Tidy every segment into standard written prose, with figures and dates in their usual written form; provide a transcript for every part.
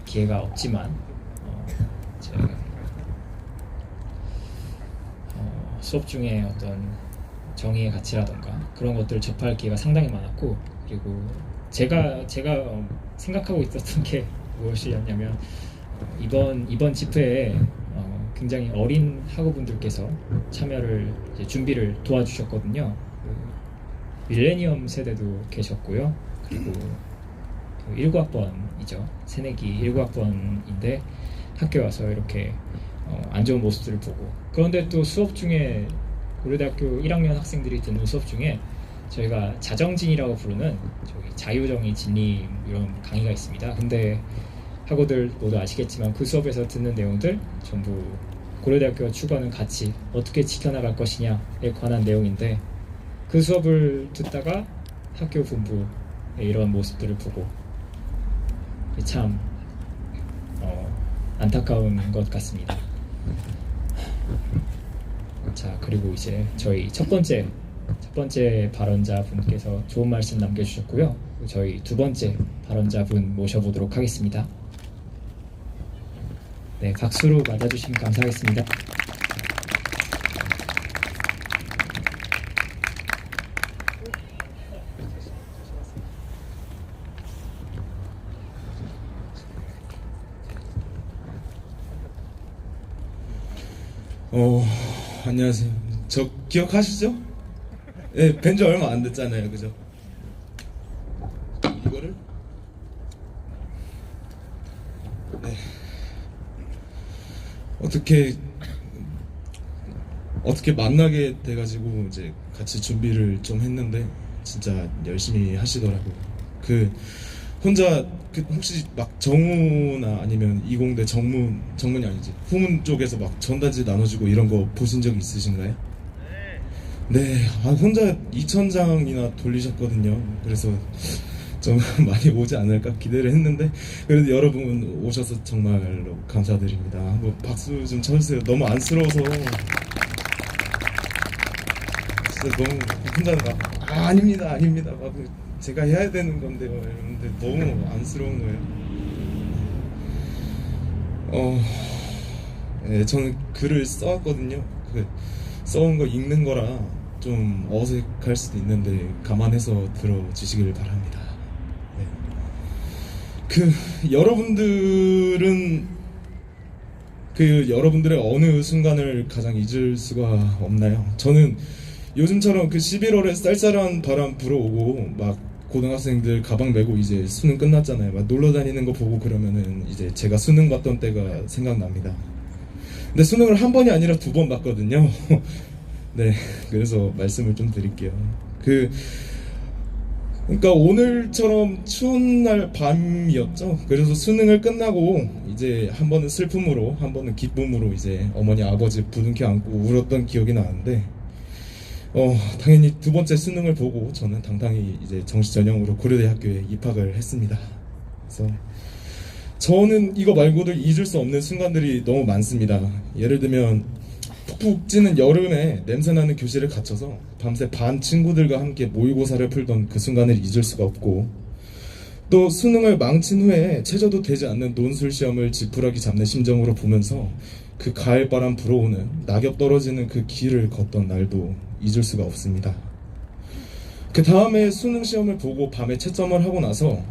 기회가 없지만 제가 수업 중에 어떤 정의의 가치라던가 그런 것들을 접할 기회가 상당히 많았고, 그리고 제가 생각하고 있었던 게 무엇이었냐면, 이번 집회에 굉장히 어린 학우분들께서 참여를 준비를 도와주셨거든요. 밀레니엄 세대도 계셨고요. 그리고 19학번이죠. 새내기 19학번인데 학교에 와서 이렇게 안 좋은 모습들을 보고, 그런데 또 수업 중에 고려대학교 1학년 학생들이 듣는 수업 중에 저희가 자정진이라고 부르는 저기 자유정의 진리 이런 강의가 있습니다. 근데 학우들 모두 아시겠지만 그 수업에서 듣는 내용들 전부 고려대학교가 추구하는 가치, 어떻게 지켜나갈 것이냐에 관한 내용인데, 그 수업을 듣다가 학교 본부의 이런 모습들을 보고 참 안타까운 것 같습니다. 자, 그리고 이제 저희 첫 번째 발언자 분께서 좋은 말씀 남겨주셨고요. 저희 두 번째 발언자 분 모셔보도록 하겠습니다. 네, 박수로 맞아주시면 감사하겠습니다. 안녕하세요. 저 기억하시죠? 예, 뵌지 얼마 안 됐잖아요, 그죠? 이거를 네. 어떻게 만나게 돼가지고 이제 같이 준비를 좀 했는데 진짜 열심히 하시더라고요. 혼자 혹시 막 정우나 아니면 이공대 정문이 아니지 후문 쪽에서 막 전단지 나눠주고 이런 거 보신 적 있으신가요? 네, 혼자 2,000장이나 돌리셨거든요. 그래서 좀 많이 오지 않을까 기대를 했는데, 그래도 여러분 오셔서 정말로 감사드립니다. 한번 박수 좀 쳐주세요. 너무 안쓰러워서 진짜 너무 혼자 아닙니다 막 제가 해야 되는 건데요. 이러는데 너무 안쓰러운 거예요. 네, 저는 글을 써왔거든요. 써온 거 읽는 거라 좀 어색할 수도 있는데 감안해서 들어주시길 바랍니다. 네. 여러분들의 어느 순간을 가장 잊을 수가 없나요? 저는 요즘처럼 11월에 쌀쌀한 바람 불어오고 막 고등학생들 가방 메고 이제 수능 끝났잖아요. 막 놀러 다니는 거 보고 그러면은 이제 제가 수능 봤던 때가 생각납니다. 근데 수능을 한 번이 아니라 2번 봤거든요. 네, 그래서 말씀을 좀 드릴게요. 그러니까 오늘처럼 추운 날 밤이었죠. 그래서 수능을 끝나고 이제 한 번은 슬픔으로, 한 번은 기쁨으로 이제 어머니 아버지 부둥켜 안고 울었던 기억이 나는데, 당연히 두 번째 수능을 보고 저는 당당히 이제 정시 전형으로 고려대학교에 입학을 했습니다. 그래서 저는 이거 말고도 잊을 수 없는 순간들이 너무 많습니다. 예를 들면 푹푹 찌는 여름에 냄새나는 교실에 갇혀서 밤새 반 친구들과 함께 모의고사를 풀던 그 순간을 잊을 수가 없고, 또 수능을 망친 후에 최저도 되지 않는 논술 시험을 지푸라기 잡는 심정으로 보면서 그 가을바람 불어오는 낙엽 떨어지는 그 길을 걷던 날도 잊을 수가 없습니다. 그 다음에 수능 시험을 보고 밤에 채점을 하고 나서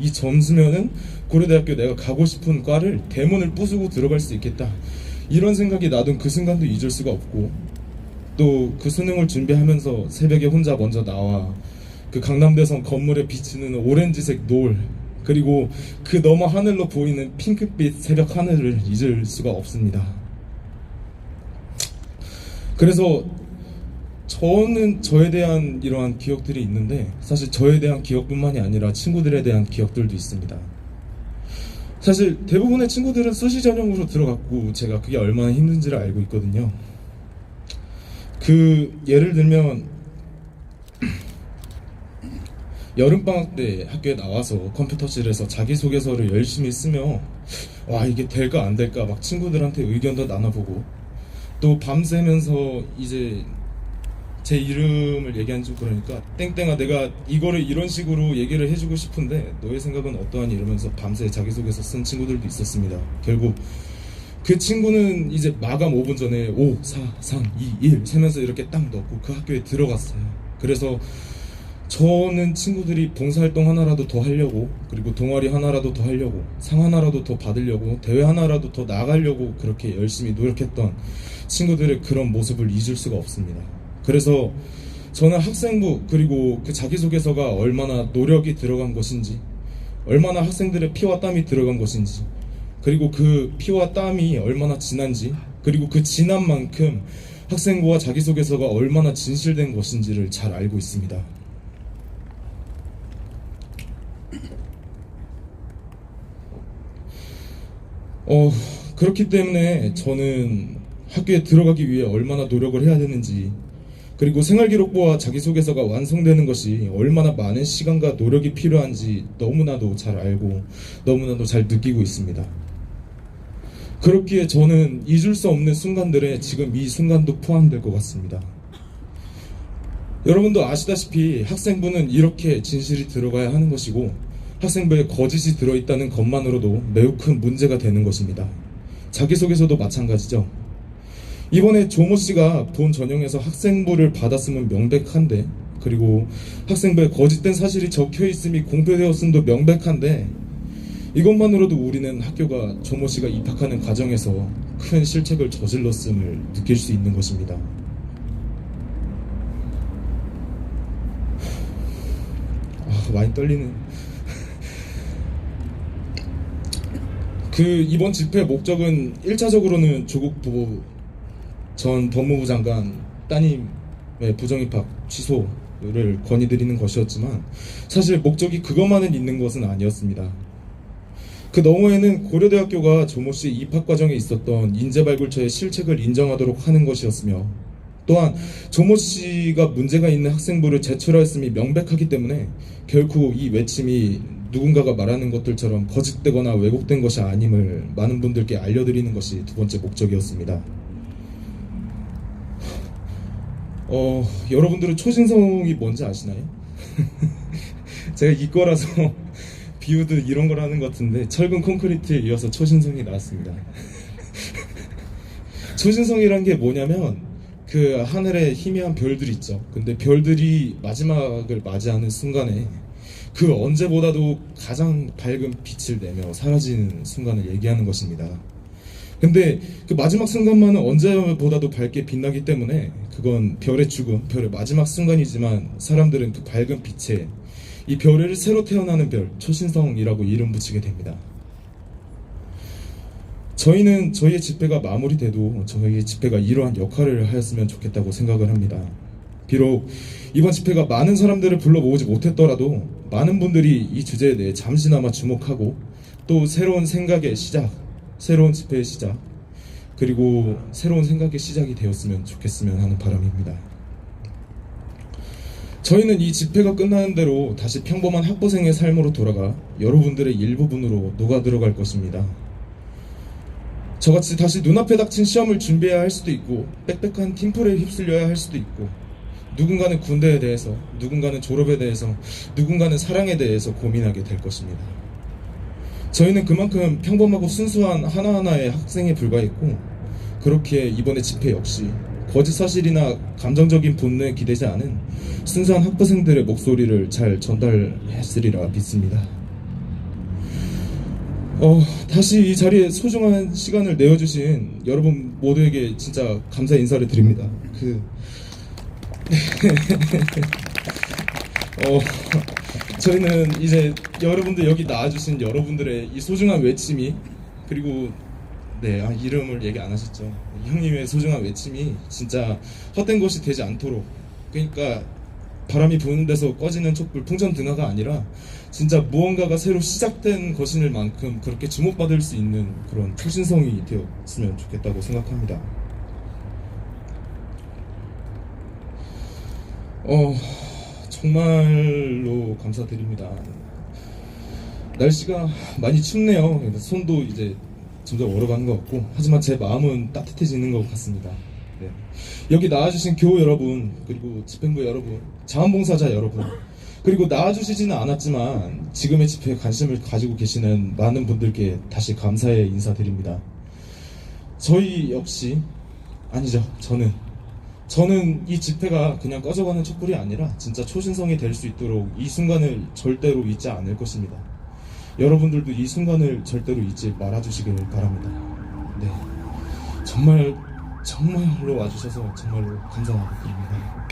이 점수면은 고려대학교 내가 가고 싶은 과를 대문을 부수고 들어갈 수 있겠다, 이런 생각이 나던 그 순간도 잊을 수가 없고, 또 그 수능을 준비하면서 새벽에 혼자 먼저 나와 그 강남대성 건물에 비치는 오렌지색 노을, 그리고 그 너머 하늘로 보이는 핑크빛 새벽 하늘을 잊을 수가 없습니다. 그래서 저는 저에 대한 이러한 기억들이 있는데, 사실 저에 대한 기억뿐만이 아니라 친구들에 대한 기억들도 있습니다. 사실 대부분의 친구들은 수시 전형으로 들어갔고 제가 그게 얼마나 힘든지를 알고 있거든요. 예를 들면 여름방학 때 학교에 나와서 컴퓨터실에서 자기소개서를 열심히 쓰며 이게 될까 안 될까 막 친구들한테 의견도 나눠보고, 또 밤새면서 이제 제 이름을 얘기한 좀 그러니까 땡땡아 내가 이거를 이런 식으로 얘기를 해주고 싶은데 너의 생각은 어떠하니 이러면서 밤새 자기소개서 쓴 친구들도 있었습니다. 결국 그 친구는 이제 마감 5분 전에 5, 4, 3, 2, 1 세면서 이렇게 딱 넣고 그 학교에 들어갔어요. 그래서 저는 친구들이 봉사활동 하나라도 더 하려고, 그리고 동아리 하나라도 더 하려고, 상 하나라도 더 받으려고, 대회 하나라도 더 나가려고 그렇게 열심히 노력했던 친구들의 그런 모습을 잊을 수가 없습니다. 그래서 저는 학생부 그리고 그 자기소개서가 얼마나 노력이 들어간 것인지, 얼마나 학생들의 피와 땀이 들어간 것인지, 그리고 그 피와 땀이 얼마나 진한지, 그리고 그 진한 만큼 학생부와 자기소개서가 얼마나 진실된 것인지를 잘 알고 있습니다. 그렇기 때문에 저는 학교에 들어가기 위해 얼마나 노력을 해야 되는지, 그리고 생활기록부와 자기소개서가 완성되는 것이 얼마나 많은 시간과 노력이 필요한지 너무나도 잘 알고 너무나도 잘 느끼고 있습니다. 그렇기에 저는 잊을 수 없는 순간들에 지금 이 순간도 포함될 것 같습니다. 여러분도 아시다시피 학생부는 이렇게 진실이 들어가야 하는 것이고, 학생부에 거짓이 들어있다는 것만으로도 매우 큰 문제가 되는 것입니다. 자기소개서도 마찬가지죠. 이번에 조모 씨가 본 전형에서 학생부를 받았음은 명백한데, 그리고 학생부에 거짓된 사실이 적혀 있음이 공표되었음도 명백한데, 이것만으로도 우리는 학교가 조모 씨가 입학하는 과정에서 큰 실책을 저질렀음을 느낄 수 있는 것입니다. 많이 떨리는. 이번 집회 목적은 1차적으로는 조국 부부 전 법무부 장관 따님의 부정입학 취소를 건의드리는 것이었지만, 사실 목적이 그것만은 있는 것은 아니었습니다. 그 너머에는 고려대학교가 조모 씨의 입학 과정에 있었던 인재발굴처의 실책을 인정하도록 하는 것이었으며, 또한 조모 씨가 문제가 있는 학생부를 제출하였음이 명백하기 때문에 결코 이 외침이 누군가가 말하는 것들처럼 거짓되거나 왜곡된 것이 아님을 많은 분들께 알려드리는 것이 두 번째 목적이었습니다. 여러분들은 초신성이 뭔지 아시나요? 제가 이과라서 비유도 이런 걸 하는 것 같은데, 철근 콘크리트에 이어서 초신성이 나왔습니다. 초신성이란 게 뭐냐면 그 하늘에 희미한 별들이 있죠. 근데 별들이 마지막을 맞이하는 순간에 그 언제보다도 가장 밝은 빛을 내며 사라지는 순간을 얘기하는 것입니다. 근데 그 마지막 순간만은 언제보다도 밝게 빛나기 때문에 그건 별의 죽음, 별의 마지막 순간이지만 사람들은 그 밝은 빛에 이 별을 새로 태어나는 별, 초신성이라고 이름 붙이게 됩니다. 저희는 저희의 집회가 마무리돼도 저희의 집회가 이러한 역할을 하였으면 좋겠다고 생각을 합니다. 비록 이번 집회가 많은 사람들을 불러 모으지 못했더라도 많은 분들이 이 주제에 대해 잠시나마 주목하고, 또 새로운 생각의 시작, 새로운 집회의 시작, 그리고 새로운 생각의 시작이 되었으면 좋겠으면 하는 바람입니다. 저희는 이 집회가 끝나는 대로 다시 평범한 학부생의 삶으로 돌아가 여러분들의 일부분으로 녹아 들어갈 것입니다. 저같이 다시 눈앞에 닥친 시험을 준비해야 할 수도 있고, 빽빽한 팀플에 휩쓸려야 할 수도 있고, 누군가는 군대에 대해서, 누군가는 졸업에 대해서, 누군가는 사랑에 대해서 고민하게 될 것입니다. 저희는 그만큼 평범하고 순수한 하나하나의 학생에 불과했고, 그렇기에 이번의 집회 역시 거짓 사실이나 감정적인 분노에 기대지 않은 순수한 학부생들의 목소리를 잘 전달했으리라 믿습니다. 다시 이 자리에 소중한 시간을 내어주신 여러분 모두에게 진짜 감사 인사를 드립니다. 저희는 이제 여러분들 여기 나와주신 여러분들의 이 소중한 외침이, 그리고 이름을 얘기 안 하셨죠. 형님의 소중한 외침이 진짜 헛된 것이 되지 않도록, 그러니까 바람이 부는 데서 꺼지는 촛불 풍전등화가 아니라 진짜 무언가가 새로 시작된 것인 만큼 그렇게 주목받을 수 있는 그런 초신성이 되었으면 좋겠다고 생각합니다. 정말로 감사드립니다. 날씨가 많이 춥네요. 손도 이제 점점 얼어가는 것 같고, 하지만 제 마음은 따뜻해지는 것 같습니다. 네. 여기 나와주신 교우 여러분, 그리고 집행부 여러분, 자원봉사자 여러분, 그리고 나와주시지는 않았지만 지금의 집회에 관심을 가지고 계시는 많은 분들께 다시 감사의 인사드립니다. 저희 역시, 아니죠, 저는 이 집회가 그냥 꺼져가는 촛불이 아니라 진짜 초신성이 될 수 있도록 이 순간을 절대로 잊지 않을 것입니다. 여러분들도 이 순간을 절대로 잊지 말아주시길 바랍니다. 네, 정말로 와주셔서 정말로 감사드립니다.